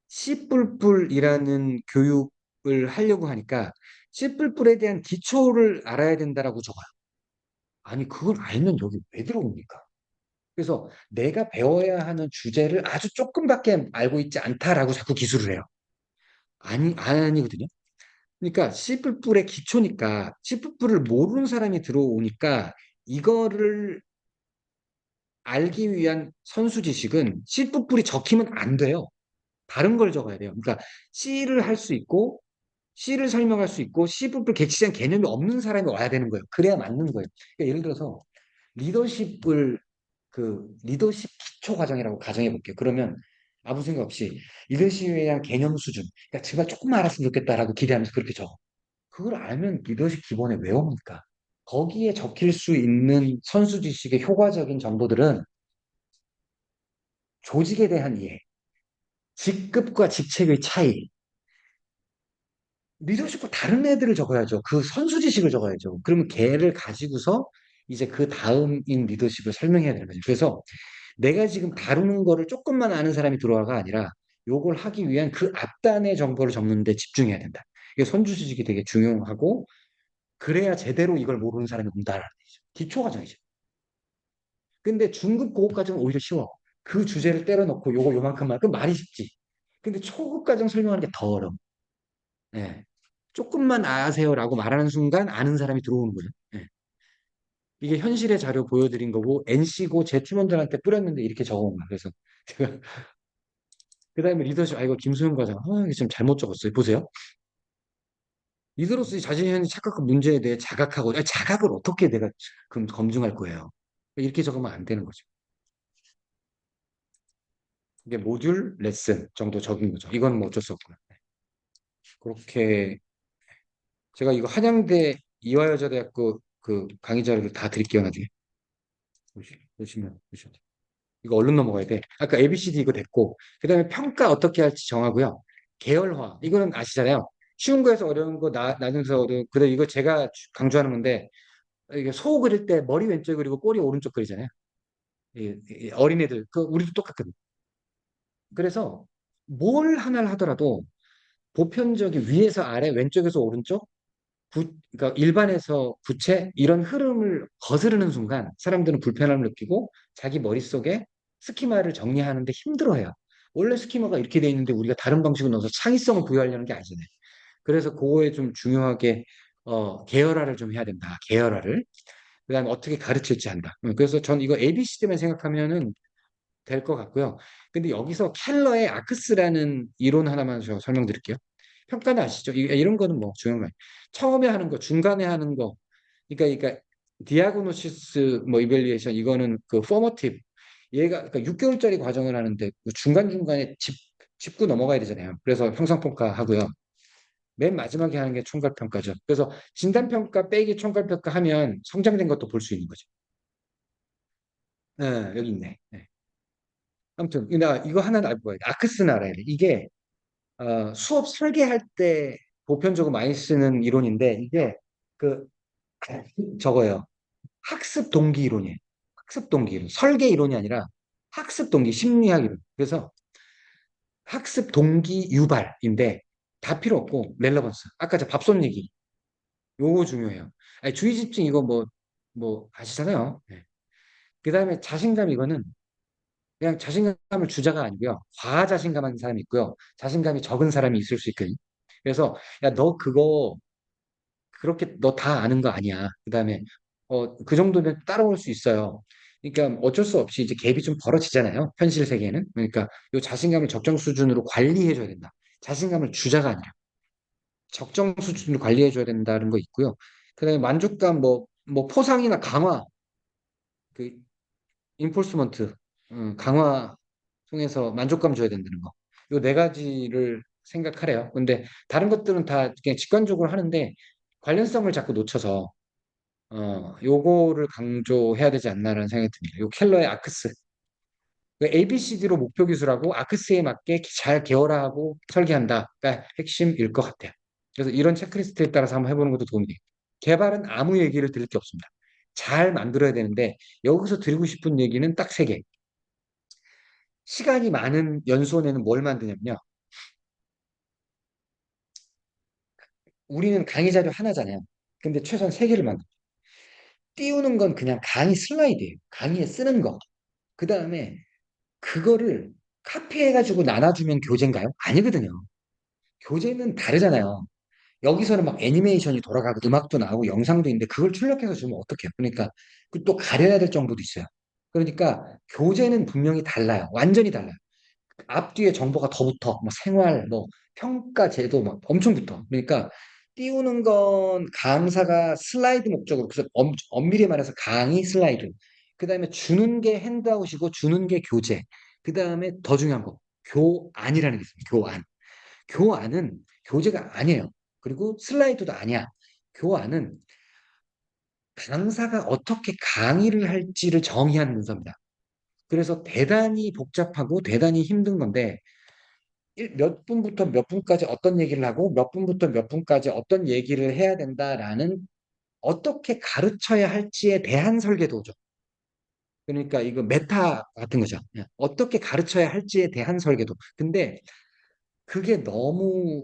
Speaker 1: C++이라는 교육을 하려고 하니까 C++에 대한 기초를 알아야 된다라고 적어요. 아니 그걸 알면 여기 왜 들어옵니까? 그래서 내가 배워야 하는 주제를 아주 조금밖에 알고 있지 않다라고 자꾸 기술을 해요. 아니거든요. 그러니까 C++의 기초니까 C++를 모르는 사람이 들어오니까 이거를 알기 위한 선수 지식은 C++이 적히면 안 돼요. 다른 걸 적어야 돼요. 그러니까 C를 할 수 있고 C를 설명할 수 있고 C++ 객치장 개념이 없는 사람이 와야 되는 거예요. 그래야 맞는 거예요. 그러니까 예를 들어서 리더십을 리더십 기초 과정이라고 가정해 볼게요. 그러면 아무 생각 없이 리더십에 대한 개념 수준, 그러니까 제발 조금만 알았으면 좋겠다라고 기대하면서 그렇게 적어. 그걸 알면 리더십 기본에 왜 옵니까? 거기에 적힐 수 있는 선수 지식의 효과적인 정보들은 조직에 대한 이해, 직급과 직책의 차이, 리더십과 다른 애들을 적어야죠. 그 선수 지식을 적어야죠. 그러면 걔를 가지고서 이제 그 다음인 리더십을 설명해야 되는 거죠. 그래서 내가 지금 다루는 거를 조금만 아는 사람이 들어와가 아니라 요걸 하기 위한 그 앞단의 정보를 적는 데 집중해야 된다. 이게 선수 지식이 되게 중요하고 그래야 제대로 이걸 모르는 사람이 온다라는 얘기죠. 기초 과정이죠. 근데 중급 고급 과정은 오히려 쉬워. 그 주제를 때려 넣고 요거 요만큼만 그 말이 쉽지. 근데 초급 과정 설명하는 게 더 어려워. 예. 조금만 아세요라고 말하는 순간 아는 사람이 들어오는 거죠. 예. 이게 현실의 자료 보여드린 거고 NC고 제 팀원들한테 뿌렸는데 이렇게 적어온 거야. 그래서 제가 그다음에 리더십 이거 김수영 과장 이게 좀 잘못 적었어요. 보세요. 리더로서 자신이 하는 착각한 문제에 대해 자각하고 자각을 어떻게 내가 그럼 검증할 거예요. 이렇게 적으면 안 되는 거죠. 이게 모듈 레슨 정도 적인 거죠. 이건 뭐 어쩔 수 없고요. 그렇게 제가 이거 한양대 이화여자대학교 그 강의 자료를 다 드릴게요 나중에 보시면 이거 얼른 넘어가야 돼. 아까 ABCD 이거 됐고 그다음에 평가 어떻게 할지 정하고요. 계열화 이거는 아시잖아요. 쉬운 거에서 어려운 거 나중에서 어려운 그다음 이거 제가 강조하는 건데 이게 소 그릴 때 머리 왼쪽 그리고 꼬리 오른쪽 그리잖아요. 이 어린애들 그 우리도 똑같거든. 그래서 뭘 하나를 하더라도 보편적인 위에서 아래 왼쪽에서 오른쪽 그러니까 일반에서 부채 이런 흐름을 거스르는 순간 사람들은 불편함을 느끼고 자기 머릿속에 스키마를 정리하는데 힘들어해요. 원래 스키마가 이렇게 돼 있는데 우리가 다른 방식으로 넣어서 창의성을 부여하려는 게 아니잖아요. 그래서 그거에 좀 중요하게 계열화를 좀 해야 된다. 계열화를. 그다음에 어떻게 가르칠지 한다. 그래서 전 이거 ABCD만 생각하면은 될 것 같고요. 근데 여기서 켈러의 아크스라는 이론 하나만 저 설명드릴게요. 평가는 아시죠? 이런 거는 뭐 중요한 거 아니에요. 처음에 하는 거, 중간에 하는 거. 그러니까 디아그노시스 뭐 이벨리에이션 이거는 그 포머티브. 얘가 그러니까 6개월짜리 과정을 하는데 그 중간중간에 짚고 넘어가야 되잖아요. 그래서 형상평가 하고요. 맨 마지막에 하는 게 총괄평가죠. 그래서 진단평가 빼기 총괄평가 하면 성장된 것도 볼 수 있는 거죠. 여기 있네. 네. 아무튼 나 이거 하나는 알고 가야 돼. 아크스는 알아야 돼. 이게 수업 설계할 때 보편적으로 많이 쓰는 이론인데 이게 그 저거예요. 학습 동기 이론이에요. 학습 동기 이론. 설계 이론이 아니라 학습 동기 심리학 이론. 그래서 학습 동기 유발인데 다 필요 없고 렐러번스. 아까 저 밥솥 얘기. 요거 중요해요. 아니, 주의 집중 이거 뭐 아시잖아요. 네. 그다음에 자신감 이거는 그냥 자신감을 주자가 아니고요. 과하 자신감한 사람이 있고요. 자신감이 적은 사람이 있을 수 있거든요. 그래서 야, 너 그거 그렇게 너 다 아는 거 아니야. 그다음에 그 정도면 따라올 수 있어요. 그러니까 어쩔 수 없이 이제 갭이 좀 벌어지잖아요. 현실 세계에는. 그러니까 이 자신감을 적정 수준으로 관리해 줘야 된다. 자신감을 주자가 아니라 적정 수준으로 관리해 줘야 된다는 거 있고요. 그다음에 만족감 뭐 포상이나 강화 그 인포스먼트 강화 통해서 만족감 줘야 된다는 거. 요 네 가지를 생각하래요. 근데 다른 것들은 다 그냥 직관적으로 하는데 관련성을 자꾸 놓쳐서 요거를 강조해야 되지 않나라는 생각이 듭니다. 요 켈러의 아크스. ABCD로 목표 기술하고 아크스에 맞게 잘 계열화하고 설계한다가 핵심일 것 같아요. 그래서 이런 체크리스트에 따라서 한번 해보는 것도 도움이 돼요. 개발은 아무 얘기를 드릴 게 없습니다. 잘 만들어야 되는데 여기서 드리고 싶은 얘기는 딱 세 개. 시간이 많은 연수원에는 뭘 만드냐면요. 우리는 강의 자료 하나잖아요. 근데 최소한 세 개를 만들어요. 띄우는 건 그냥 강의 슬라이드예요. 강의에 쓰는 거. 그 다음에 그거를 카피해가지고 나눠주면 교재인가요? 아니거든요. 교재는 다르잖아요. 여기서는 막 애니메이션이 돌아가고 음악도 나오고 영상도 있는데 그걸 출력해서 주면 어떡해요? 그러니까 또 가려야 될 정보도 있어요. 그러니까 교재는 분명히 달라요. 완전히 달라요. 앞뒤에 정보가 더 붙어. 뭐 생활, 뭐 평가 제도 막 엄청 붙어. 그러니까 띄우는 건 강사가 슬라이드 목적으로 그래서 엄밀히 말해서 강의 슬라이드. 그다음에 주는 게 핸드아웃이고 주는 게 교재. 그다음에 더 중요한 거 교안이라는 게 있어요. 교안. 교안은 교재가 아니에요. 그리고 슬라이드도 아니야. 교안은 강사가 어떻게 강의를 할지를 정의하는 문서입니다. 그래서 대단히 복잡하고 대단히 힘든 건데 몇 분부터 몇 분까지 어떤 얘기를 하고 몇 분부터 몇 분까지 어떤 얘기를 해야 된다라는 어떻게 가르쳐야 할지에 대한 설계도죠. 그러니까 이거 메타 같은 거죠. 어떻게 가르쳐야 할지에 대한 설계도. 근데 그게 너무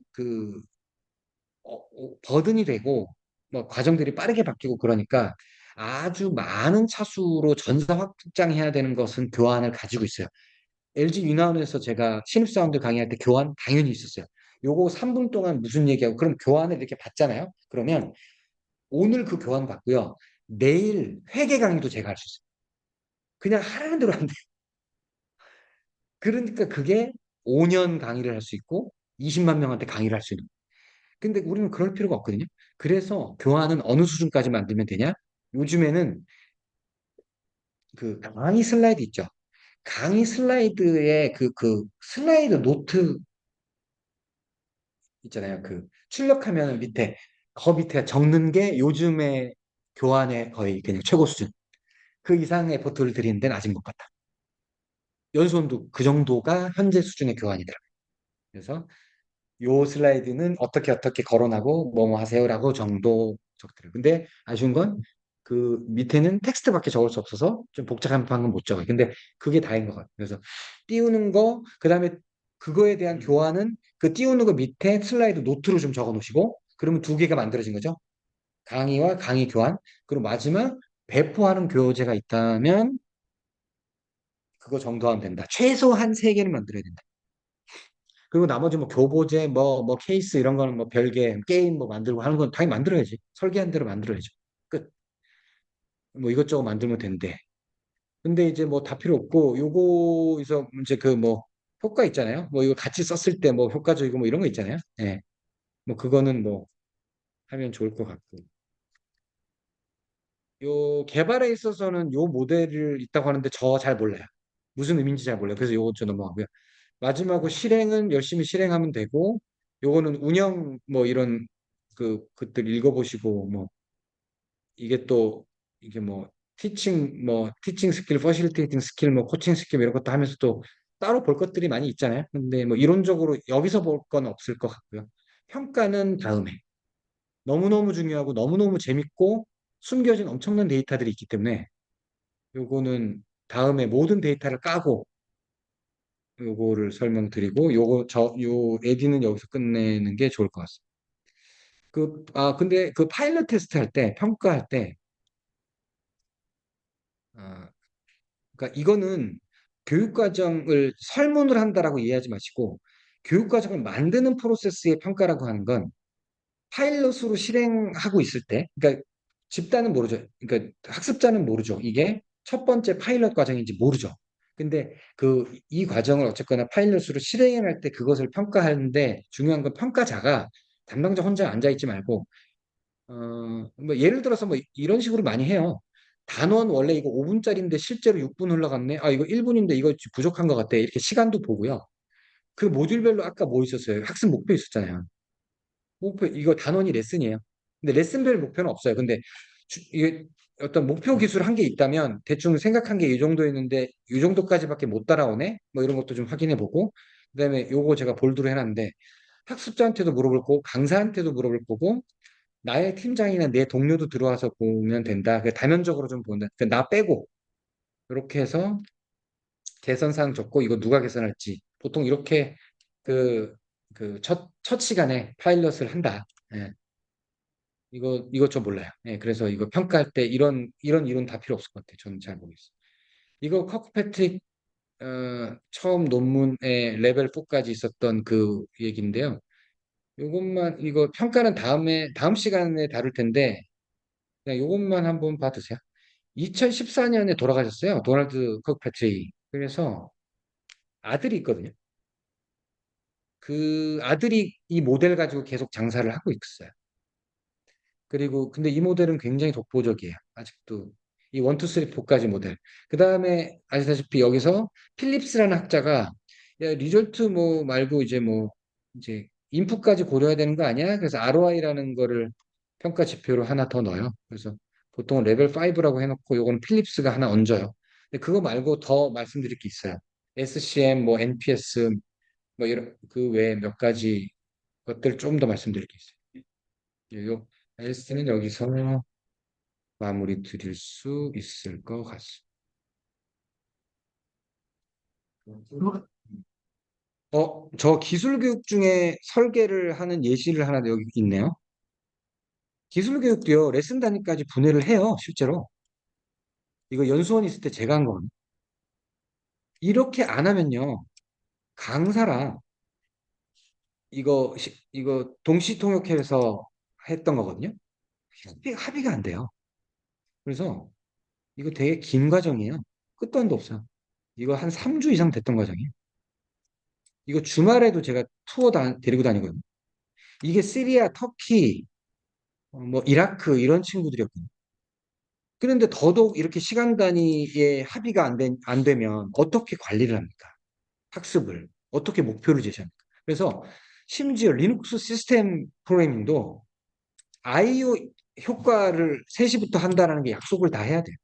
Speaker 1: 버든이 되고 뭐 과정들이 빠르게 바뀌고 그러니까 아주 많은 차수로 전사 확장해야 되는 것은 교환을 가지고 있어요. LG 유나운에서 제가 신입사원들 강의할 때 교환 당연히 있었어요. 요거 3분 동안 무슨 얘기하고 그럼 교환을 이렇게 받잖아요. 그러면 오늘 그 교환 받고요. 내일 회계 강의도 제가 할 수 있어요. 그냥 하라는 대로 안 돼. 그러니까 그게 5년 강의를 할 수 있고 20만 명한테 강의를 할 수 있는. 근데 우리는 그럴 필요가 없거든요. 그래서 교환은 어느 수준까지 만들면 되냐? 요즘에는 그 강의 슬라이드 있죠. 강의 슬라이드에 그 슬라이드 노트 있잖아요. 그 출력하면 밑에 그 밑에 적는 게 요즘의 교환의 거의 그냥 최고 수준. 그 이상의 에포트를 드리는 데는 아직 못 봤다. 연수원도 그 정도가 현재 수준의 교환이더라고요. 그래서 요 슬라이드는 어떻게 걸어나고 뭐뭐 하세요라고 정도 적더라고요. 근데 아쉬운 건 그 밑에는 텍스트밖에 적을 수 없어서 좀 복잡한 건 못 적어요. 근데 그게 다인 것 같아요. 그래서 띄우는 거, 그다음에 그거에 대한 교환은 그 띄우는 거 밑에 슬라이드 노트로 좀 적어 놓으시고 그러면 두 개가 만들어진 거죠. 강의와 강의 교환. 그리고 마지막 배포하는 교재가 있다면 그거 정도하면 된다. 최소한 세 개는 만들어야 된다. 그리고 나머지 뭐 교보제, 뭐 케이스 이런 거는 뭐 별개 게임 뭐 만들고 하는 건 당연히 만들어야지. 설계한 대로 만들어야죠. 끝. 뭐 이것저것 만들면 된대. 근데 이제 뭐 다 필요 없고 요거에서 이제 그 뭐 효과 있잖아요. 뭐 이거 같이 썼을 때 뭐 효과적이고 뭐 이런 거 있잖아요. 예. 뭐 그거는 뭐 하면 좋을 것 같고. 요 개발에 있어서는 요 모델을 있다고 하는데 저 잘 몰라요. 무슨 의미인지 잘 몰라요. 그래서 요거 좀 넘어가고요. 마지막으로 실행은 열심히 실행하면 되고, 요거는 운영 뭐 이런 그것들 읽어보시고 뭐 이게 또 이게 뭐 티칭 스킬, 퍼실리테이팅 스킬, 뭐 코칭 스킬 이런 것도 하면서 또 따로 볼 것들이 많이 있잖아요. 근데 뭐 이론적으로 여기서 볼 건 없을 것 같고요. 평가는 다음에. 너무너무 중요하고 너무너무 재밌고 숨겨진 엄청난 데이터들이 있기 때문에 요거는 다음에 모든 데이터를 까고 요거를 설명드리고 요 에디는 여기서 끝내는 게 좋을 것 같습니다. 근데 그 파일럿 테스트 할 때, 평가할 때, 아, 그러니까 이거는 교육과정을 설문을 한다라고 이해하지 마시고 교육과정을 만드는 프로세스의 평가라고 하는 건 파일럿으로 실행하고 있을 때, 그러니까 집단은 모르죠. 그러니까 학습자는 모르죠. 이게 첫 번째 파일럿 과정인지 모르죠. 근데 이 과정을 어쨌거나 파일럿으로 실행할 때 그것을 평가하는데 중요한 건 평가자가 담당자 혼자 앉아 있지 말고 뭐 예를 들어서 뭐 이런 식으로 많이 해요. 단원 원래 이거 5분짜리인데 실제로 6분 흘러갔네. 아, 이거 1분인데 이거 부족한 것 같아. 이렇게 시간도 보고요. 그 모듈별로 아까 뭐 있었어요? 학습 목표 있었잖아요. 목표 이거 단원이 레슨이에요. 근데 레슨별 목표는 없어요. 근데 이게 어떤 목표 기술 한 개 있다면 대충 생각한 게 이 정도였는데 이 정도까지밖에 못 따라오네. 뭐 이런 것도 좀 확인해 보고 그다음에 요거 제가 볼드로 해놨는데 학습자한테도 물어볼 거고 강사한테도 물어볼 거고 나의 팀장이나 내 동료도 들어와서 보면 된다. 다면적으로 좀 본다. 나 빼고 이렇게 해서 개선사항 적고 이거 누가 개선할지 보통 이렇게 그 첫 시간에 파일럿을 한다. 예. 이거 좀 몰라요. 예, 그래서 이거 평가할 때 이런 이론 다 필요 없을 것 같아요. 저는 잘 모르겠어요. 이거 커크패트릭 처음 논문에 레벨 4까지 있었던 그 얘기인데요. 이거 평가는 다음 시간에 다룰 텐데 그냥 이것만 한번 봐두세요. 2014년에 돌아가셨어요. 도널드 커크패트릭. 그래서 아들이 있거든요. 그 아들이 이 모델 가지고 계속 장사를 하고 있어요. 그리고 근데 이 모델은 굉장히 독보적이에요. 아직도 이 1, 2, 3, 4까지 모델. 그 다음에 아시다시피 여기서 필립스라는 학자가 야, 리졸트 뭐 말고 이제 인풋까지 고려해야 되는 거 아니야? 그래서 ROI라는 거를 평가 지표로 하나 더 넣어요. 그래서 보통 레벨 5라고 해놓고 요거는 필립스가 하나 얹어요. 근데 그거 말고 더 말씀드릴 게 있어요. SCM, 뭐 NPS, 뭐 이런 그 외에 몇 가지 것들 좀 더 말씀드릴 게 있어요. 요 LS는 여기서 마무리 드릴 수 있을 것 같습니다. 저 기술교육 중에 설계를 하는 예시를 하나 여기 있네요. 기술교육도요, 레슨 단위까지 분해를 해요, 실제로. 이거 연수원 있을 때 제가 한 거거든요. 이렇게 안 하면요, 강사랑 이거 동시통역해서 했던 거거든요. 합의가 안 돼요. 그래서 이거 되게 긴 과정이에요. 끝도 한도 없어요. 이거 한 3주 이상 됐던 과정이에요. 이거 주말에도 제가 데리고 다니거든요. 이게 시리아, 터키, 뭐 이라크 이런 친구들이었거든요. 그런데 더더욱 이렇게 시간 단위의 합의가 안 되면 어떻게 관리를 합니까? 학습을 어떻게 목표를 제시합니까? 그래서 심지어 리눅스 시스템 프로그래밍도 IO 효과를 3시부터 한다는 게 약속을 다 해야 돼요.